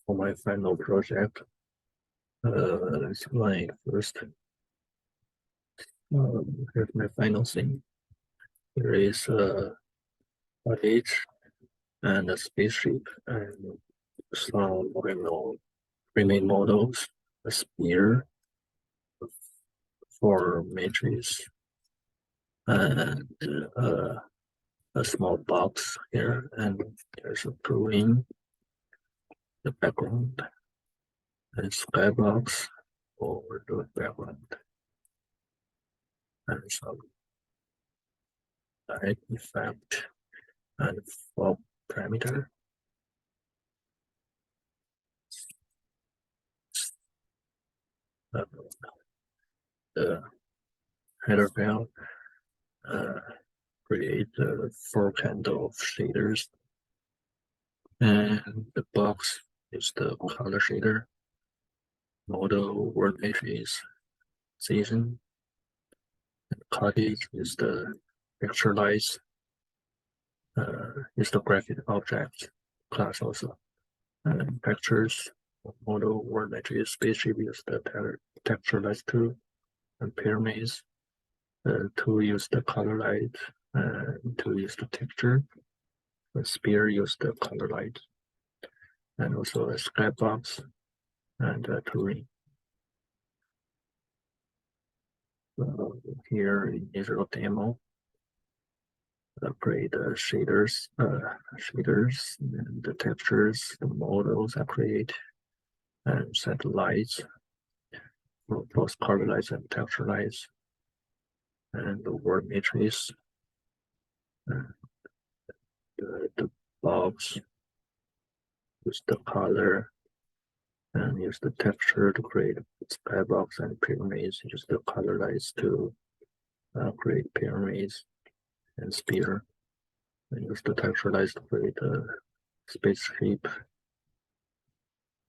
for my final project. Let's run it first. Here's my final scene. There is a cottage and a spaceship and some remain models, a spear for matrix, and a small box here, and there's a drawing, the background, and skybox over the background, and some light effect and fog parameter. The header file create the 4 candle of shaders, and the box is the color shader. Model word matrix season, and cottage is the picturized is the graphic object class also. And pictures model word matrix spaceship is the texturized tool, and pyramids to use the color light and to use the texture. The spear use the color light, and also a skybox and a terrain. Here in Israel demo, create the shaders and the textures, the models I create, and set lights for both color lights and texture lights, and the word matrix, the box, use the color, and use the texture to create skybox and pyramids. Use the color lights to create pyramids and spear, and use the texture lights to create a spaceship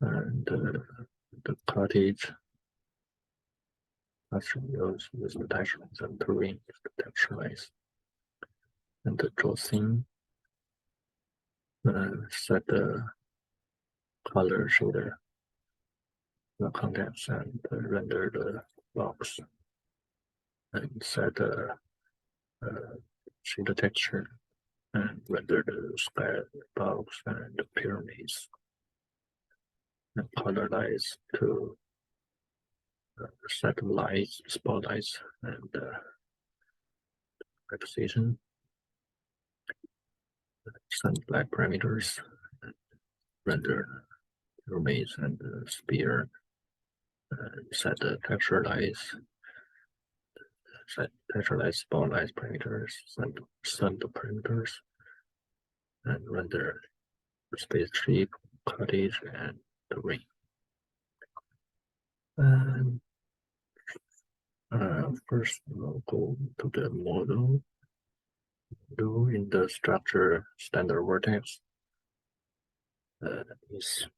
and the cottage. Use the texture lights and terrain, use the texture lights, and the draw scene. Set the color shader, the contents, and render the box, and set the shader texture, and render the sky box and the pyramids, and color lights to set lights, spotlights, and precision. Set black parameters, render pyramids and the spear, set the texture lights, set texture lights, spotlights parameters, set the parameters, and render the spaceship, cottage, and the ring. And first we'll go to the model. In the structure standard vertex is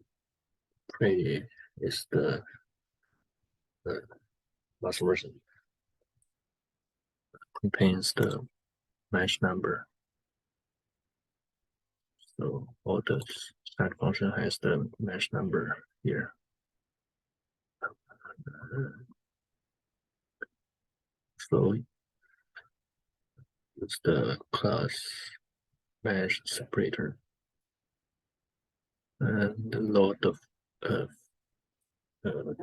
the last version, contains the mesh number. So all the set function has the mesh number here. So it's the class mesh separator, and load of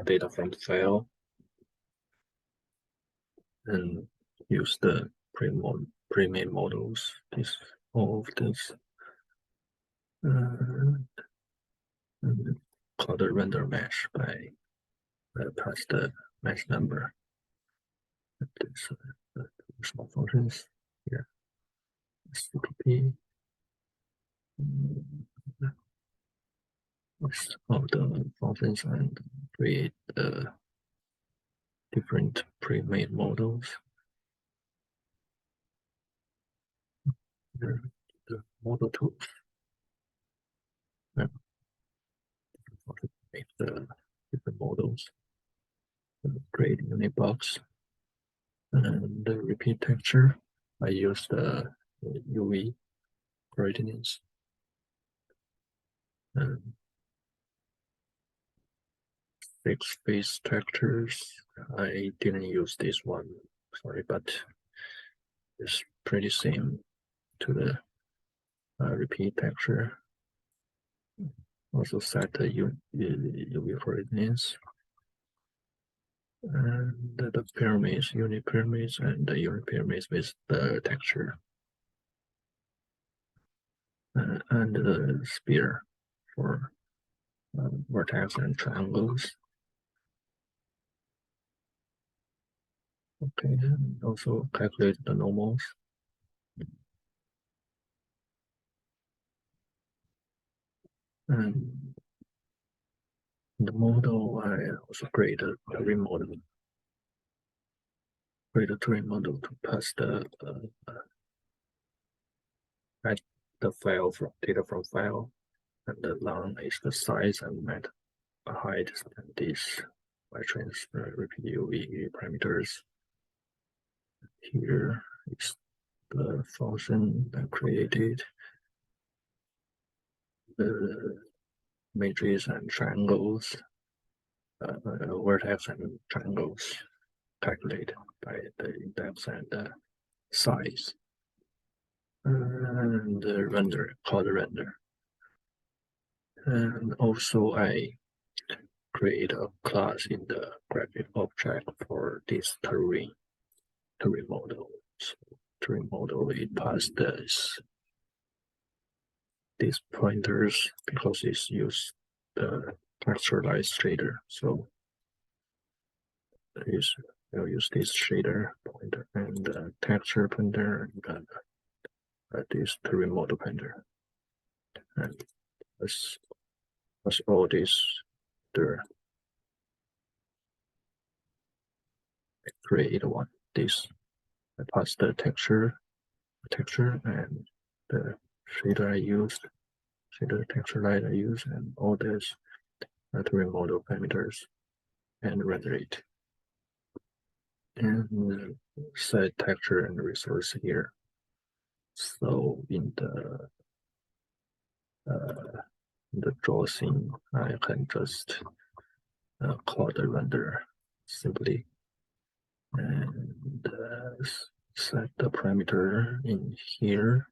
data from the file, and use the pre-made models. All of this, and call the render mesh by pass the mesh number. This small functions here. CPP. All the functions and create different pre-made models. Here, the model tools. Make the different models. Create unit box, and the repeat texture. I use the UV coordinates. And fixed face textures. I didn't use this one, sorry, but it's pretty same to the repeat texture. Also set the UV coordinates and the pyramids, unit pyramids, and the unit pyramids with the texture, and the sphere for vertex and triangles. Okay, and also calculate the normals. And the model, I also create a remodel. Create a terrain model to pass the file from data from file, and the long is the size and height, and this Y-trains repeat UV parameters. Here is the function that created the matrices and triangles, vertex and triangles calculated by the index and the size, and the render, called render. And also I create a class in the graphic object for this terrain model. So terrain model, it passes these pointers because it's used the texturized shader. So I'll use this shader pointer and texture pointer and this terrain model pointer. And as all this there, I create one. This I pass the texture and the shader I used, shader texture light I use, and all this terrain model parameters, and render it. And set texture and resource here. So in the draw scene, I can just call the render simply, and set the parameter in here.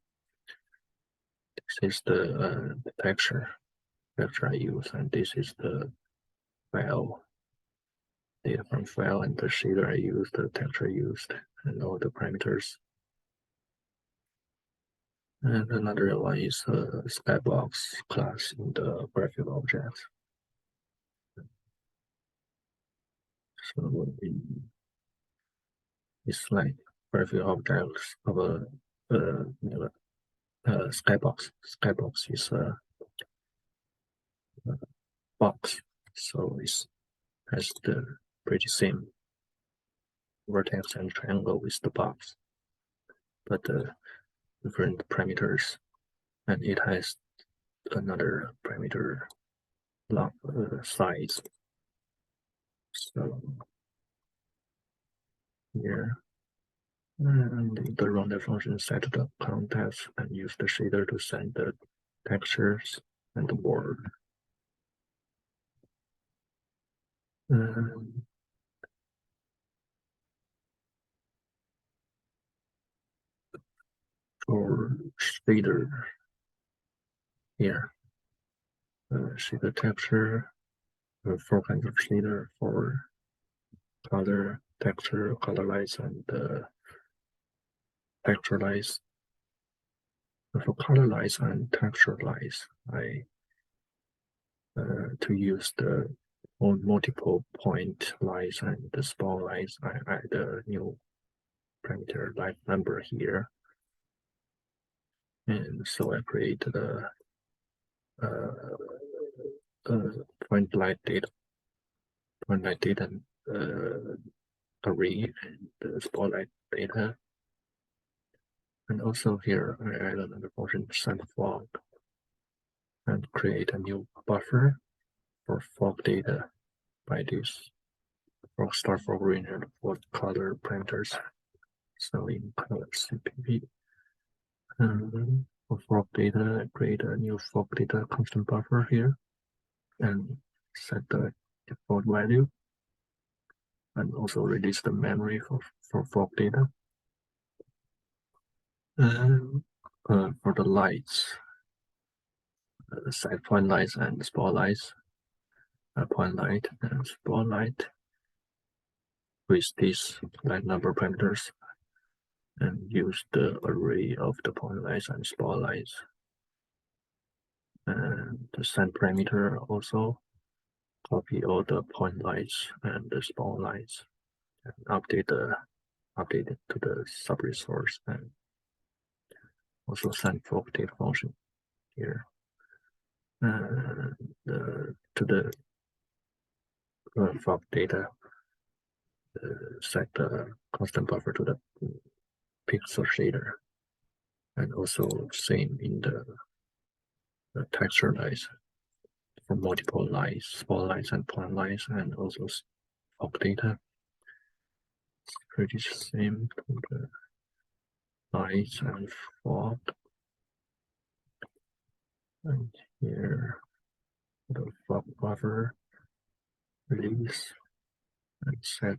This is the texture I use, and this is the file data from file, and the shader I used, the texture I used, and all the parameters. And another one is a skybox class in the graphic object. So it's like graphic objects of a skybox. Skybox is a box, so it has the pretty same vertex and triangle with the box, but different parameters, and it has another parameter long size. So here, and the render function set the context and use the shader to send the textures and the border. For shader here, shader texture, 4 kinds of shader for color, texture, colorize, and texturize. For colorize and texturize, I to use the multiple point lines and the small lines, I add a new parameter light number here, and so I create the point light data array and the spotlight data. And also here I add another function send fog and create a new buffer for fog data by this for start fog range and for color parameters. So in color CPP, for fog data, I create a new fog data constant buffer here and set the default value, and also release the memory for fog data. And for the lights, set point lights and spotlights, point light and spotlight with these light number parameters, and use the array of the point lights and spotlights. And the send parameter also copy all the point lights and the spotlights and update it to the sub-resource, and also send fog data function here. And to the fog data, set the constant buffer to the pixel shader, and also same in the texture lights for multiple lights, spotlights and point lights, and also fog data. It's pretty same to the lights and fog. And here the fog buffer release and set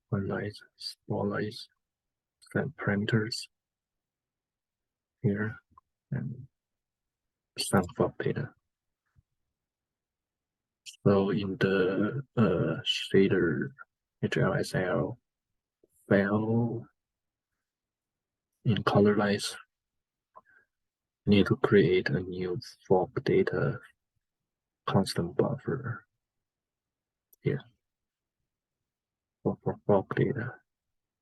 point lights, spotlights, set parameters here, and some fog data. So in the shader HLSL file in color lights, need to create a new fog data constant buffer here for fog data,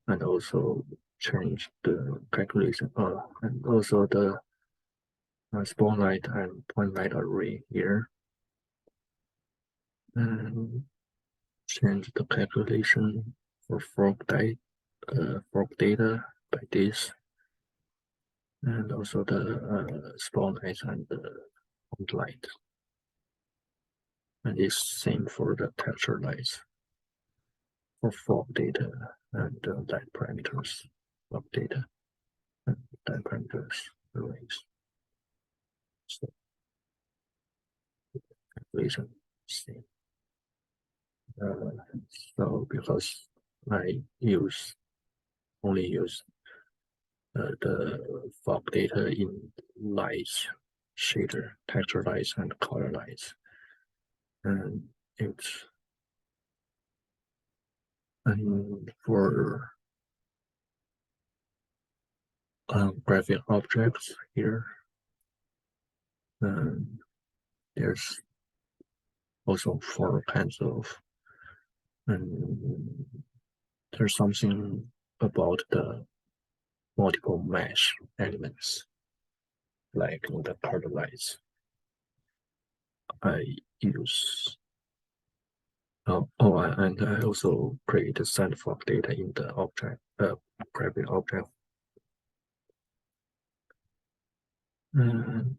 and also change the calculation and also the spotlight and point light array here, and change the calculation for fog data by this, and also the spotlight and the point light. And it's same for the texture lights for fog data and light parameters, fog data and light parameters arrays. So calculation same. So because I only use the fog data in lights shader, texture lights and color lights, and for graphic objects here, there's also 4 kinds of, and there's something about the multiple mesh elements, like in the color lights. I use and I also create send fog data in the object, graphic object. And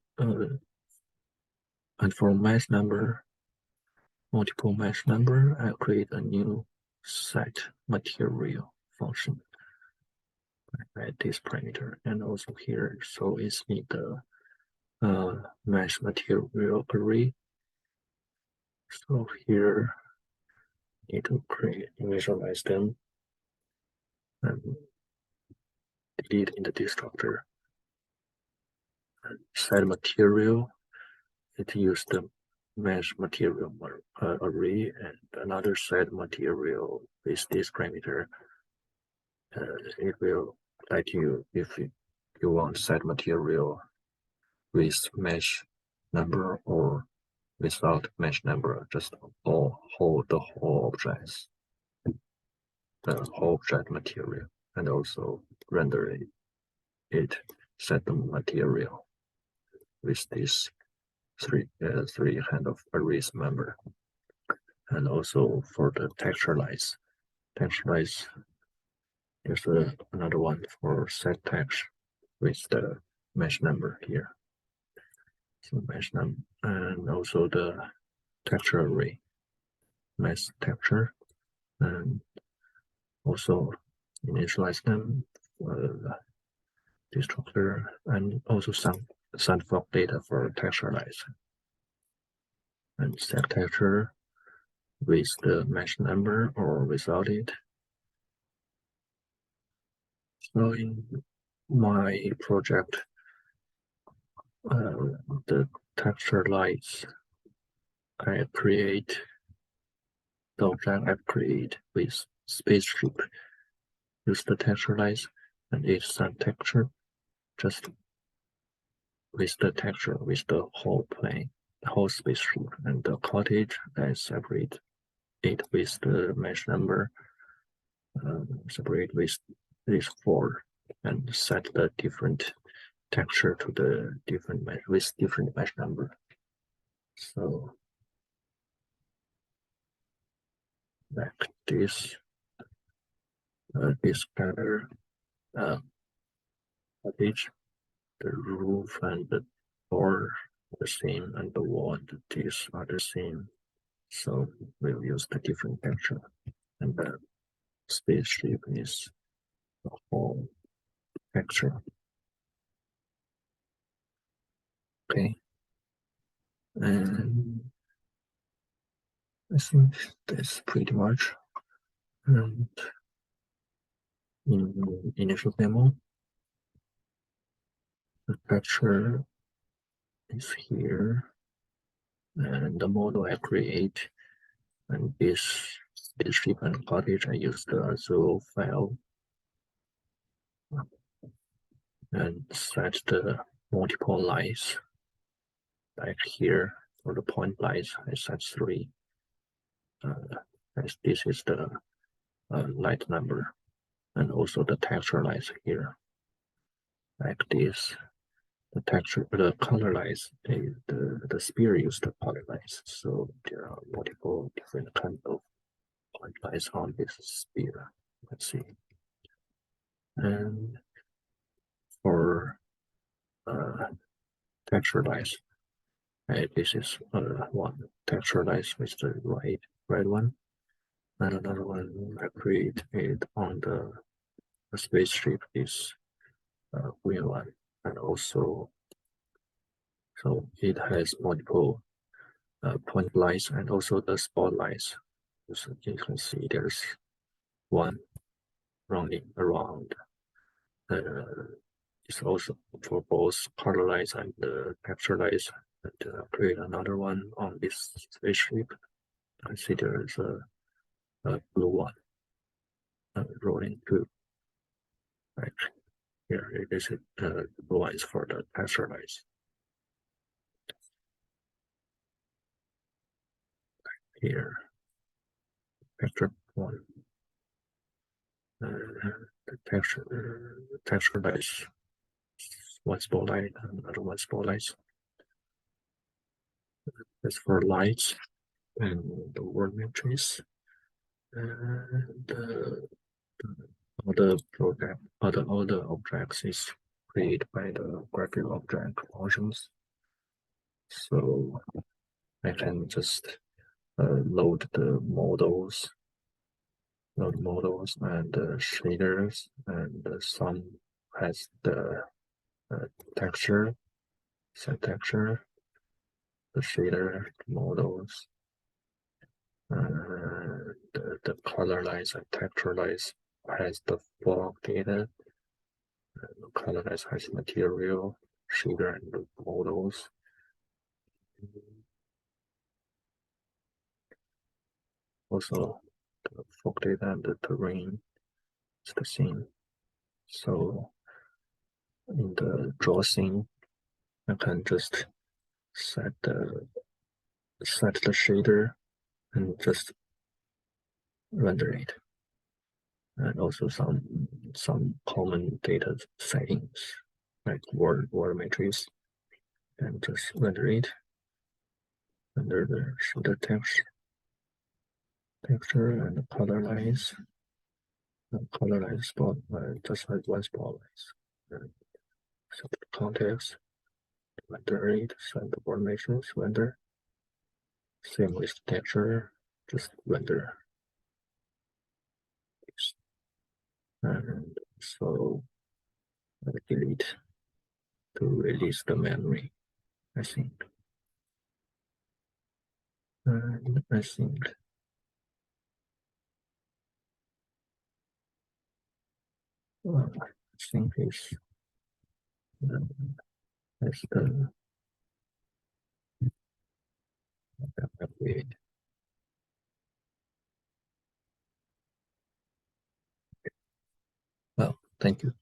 for mesh number, multiple mesh number, I create a new set material function. I add this parameter, and also here, so it's need the mesh material array. So here, need to initialize them and delete in the destructor. And set material, it use the mesh material array, and another set material with this parameter. It will let you, if you want set material with mesh number or without mesh number, just hold the whole objects, the whole object material, and also render it set the material with this three kind of arrays member. And also for the texture lights, there's another one for set text with the mesh number here. So mesh number, and also the texture array, mesh texture, and also initialize them destructor, and also some fog data for texture lights. and set texture with the mesh number or without it. So in my project, the texture lights I create, the object I create with spaceship, use the texture lights and each sun texture just with the texture with the whole plane, the whole spaceship, and the cottage I separate it with the mesh number, separate with these 4, and set the different texture to the different mesh with different mesh number. So like this, this color cottage, the roof and the door the same, and the wall, these are the same. So we'll use the different texture, and the spaceship is the whole texture. Okay, and I think that's pretty much. And in initial demo, the texture is here, and the model I create, and this spaceship and cottage I use the Azul file and set the multiple lights. Like here for the point lights, I set 3. As this is the light number, and also the texture lights here. Like this, the texture, the color lights, the sphere used the poly lights, so there are multiple different kinds of point lights on this sphere. Let's see. And for texture lights, this is one texture lights with the red one, and another one I create it on the spaceship is green one, and also so it has multiple point lights and also the spotlights. So you can see there's one running around. It's also for both color lights and the texture lights. And create another one on this spaceship. I see there's a blue one rolling too. Right here, this is the blue one is for the texture lights. Here, texture one. The texture lights. One spotlight and another one spotlight. That's for lights and the word matrix. And all the objects is created by the graphic object functions. So I can just load models and shaders, and some has the texture, set texture, the shader models, the color lights and texture lights has the fog data, the color lights has material, shader and the models. Also, the fog data and the terrain is the same. So in the draw scene, I can just set the shader and just render it. And also some common data settings like word matrix, and just render it under the shader texture and the color lines. The color line spot just like one spotlight. Set the context, render it, set the word matrix, render. Same with texture, just render. And so I delete to release the memory, I think. And I think is that's the way. Well, thank you.